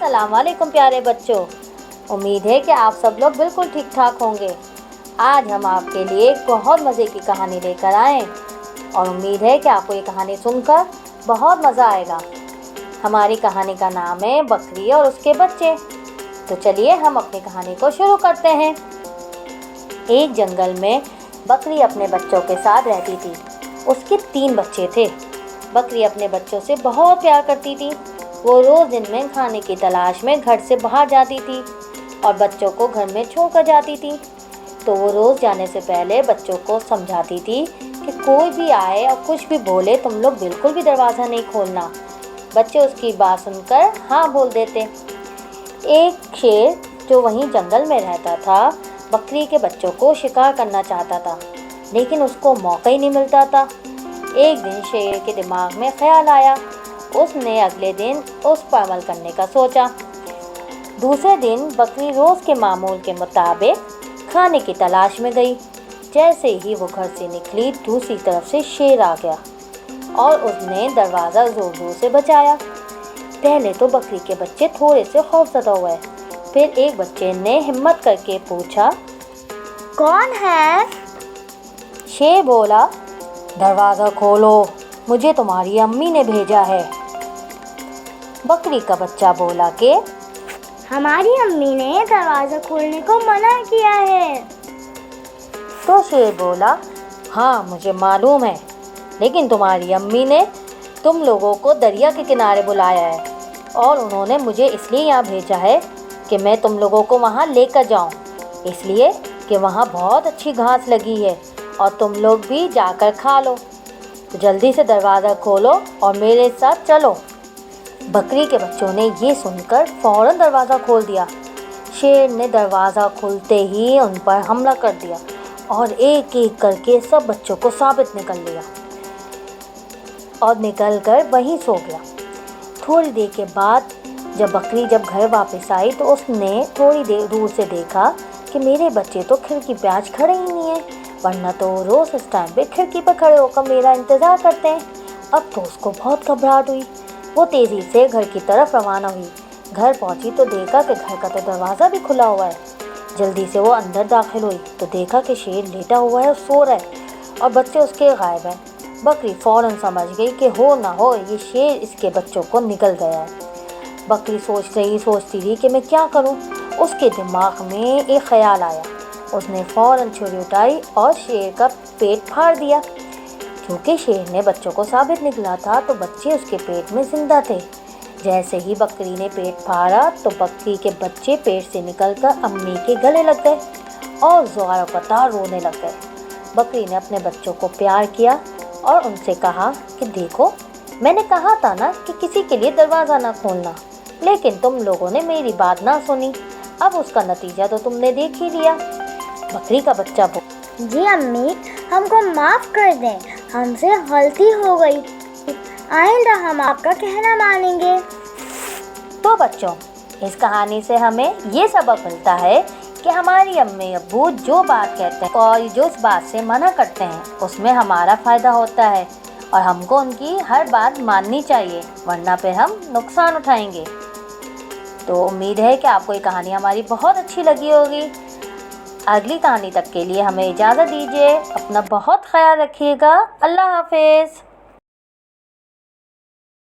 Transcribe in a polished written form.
अस्सलाम वालेकुम प्यारे बच्चों। उम्मीद है कि आप सब लोग बिल्कुल ठीक ठाक होंगे। आज हम आपके लिए एक बहुत मज़े की कहानी लेकर आए और उम्मीद है कि आपको ये कहानी सुनकर बहुत मज़ा आएगा। हमारी कहानी का नाम है बकरी और उसके बच्चे। तो चलिए हम अपनी कहानी को शुरू करते हैं। एक जंगल में बकरी अपने बच्चों के साथ रहती थी। उसके 3 बच्चे थे। बकरी अपने बच्चों से बहुत प्यार करती थी। वो रोज़ दिन में खाने की तलाश में घर से बाहर जाती थी और बच्चों को घर में छोड़ कर जाती थी। तो वो रोज़ जाने से पहले बच्चों को समझाती थी कि कोई भी आए और कुछ भी बोले तुम लोग बिल्कुल भी दरवाज़ा नहीं खोलना। बच्चे उसकी बात सुनकर हाँ बोल देते। एक शेर जो वहीं जंगल में रहता था बकरी के बच्चों को शिकार करना चाहता था, लेकिन उसको मौका ही नहीं मिलता था। एक दिन शेर के दिमाग में ख्याल आया। उसने अगले दिन उस पर अमल करने का सोचा। दूसरे दिन बकरी रोज़ के मामूल के मुताबिक खाने की तलाश में गई। जैसे ही वो घर से निकली दूसरी तरफ से शेर आ गया और उसने दरवाज़ा ज़ोर ज़ोर से बजाया। पहले तो बकरी के बच्चे थोड़े से खौफज़दा हुए। फिर एक बच्चे ने हिम्मत करके पूछा, कौन है? शेर बोला, दरवाज़ा खोलो, मुझे तुम्हारी अम्मी ने भेजा है। बकरी का बच्चा बोला कि हमारी अम्मी ने दरवाज़ा खोलने को मना किया है। तो शेर बोला, हाँ मुझे मालूम है, लेकिन तुम्हारी अम्मी ने तुम लोगों को दरिया के किनारे बुलाया है और उन्होंने मुझे इसलिए यहाँ भेजा है कि मैं तुम लोगों को वहाँ लेकर जाऊँ, इसलिए कि वहाँ बहुत अच्छी घास लगी है और तुम लोग भी जाकर खा लो। तो जल्दी से दरवाज़ा खोलो और मेरे साथ चलो। बकरी के बच्चों ने ये सुनकर फ़ौरन दरवाज़ा खोल दिया। शेर ने दरवाज़ा खुलते ही उन पर हमला कर दिया और एक एक करके सब बच्चों को साबित निकल लिया और निकल कर वहीं सो गया। थोड़ी देर के बाद जब घर वापस आई तो उसने थोड़ी देर दूर से देखा कि मेरे बच्चे तो खिड़की पे आज खड़े ही नहीं हैं, वरना तो रोज़ इस टाइम पे खिड़की पर खड़े होकर मेरा इंतज़ार करते हैं। अब तो उसको बहुत घबराहट हुई। वो तेज़ी से घर की तरफ रवाना हुई। घर पहुंची तो देखा कि घर का तो दरवाज़ा भी खुला हुआ है। जल्दी से वो अंदर दाखिल हुई तो देखा कि शेर लेटा हुआ है और सो रहा है और बच्चे उसके गायब हैं। बकरी फ़ौरन समझ गई कि हो ना हो ये शेर इसके बच्चों को निगल गया है। बकरी सोचती रही कि मैं क्या करूं। उसके दिमाग में एक ख्याल आया। उसने फ़ौरन छुरी उठाई और शेर का पेट फाड़ दिया। क्योंकि शेर ने बच्चों को साबित निकला था तो बच्चे उसके पेट में जिंदा थे। जैसे ही बकरी ने पेट फाड़ा तो बकरी के बच्चे पेट से निकलकर अम्मी के गले लग गए और ज़ोर कतार रोने लग गए। बकरी ने अपने बच्चों को प्यार किया और उनसे कहा कि देखो, मैंने कहा था ना कि किसी के लिए दरवाज़ा ना खोलना, लेकिन तुम लोगों ने मेरी बात ना सुनी। अब उसका नतीजा तो तुमने देख ही लिया। बकरी का बच्चा बोला, जी अम्मी, हमको माफ़ कर दें, हमसे गलती हो गई, आइंदा हम आपका कहना मानेंगे। तो बच्चों, इस कहानी से हमें ये सबक मिलता है कि हमारी अम्मी अब्बू जो बात कहते हैं और जो उस बात से मना करते हैं उसमें हमारा फ़ायदा होता है और हमको उनकी हर बात माननी चाहिए, वरना फिर हम नुकसान उठाएंगे। तो उम्मीद है कि आपको ये कहानी हमारी बहुत अच्छी लगी होगी। अगली कहानी तक के लिए हमें इजाज़त दीजिए। अपना बहुत ख्याल रखिएगा। अल्लाह हाफ़िज़।